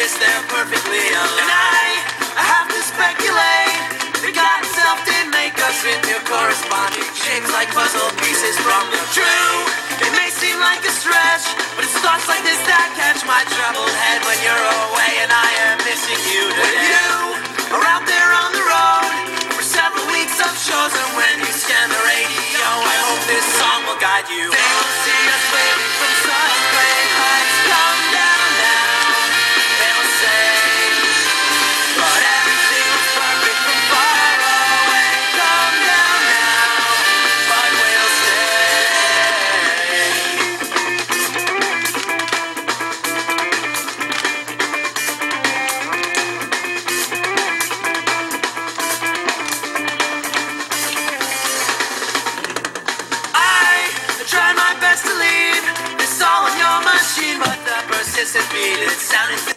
kiss, they're perfectly alive. And I have to speculate, the God himself did make us into corresponding shapes like puzzle pieces from the true. It may seem like a stretch, but it's thoughts like this that catch my troubled head when you're away and I am missing you today. When you are out there on the road for several weeks of shows, and when you scan the radio, I hope this song will guide you. They will see us waving from such great heights. Come down now, they will say, but everything was perfect from far away. Come down now, but we'll stay. I tried my best to leave this all on your machine, but the persistent beat, it sounded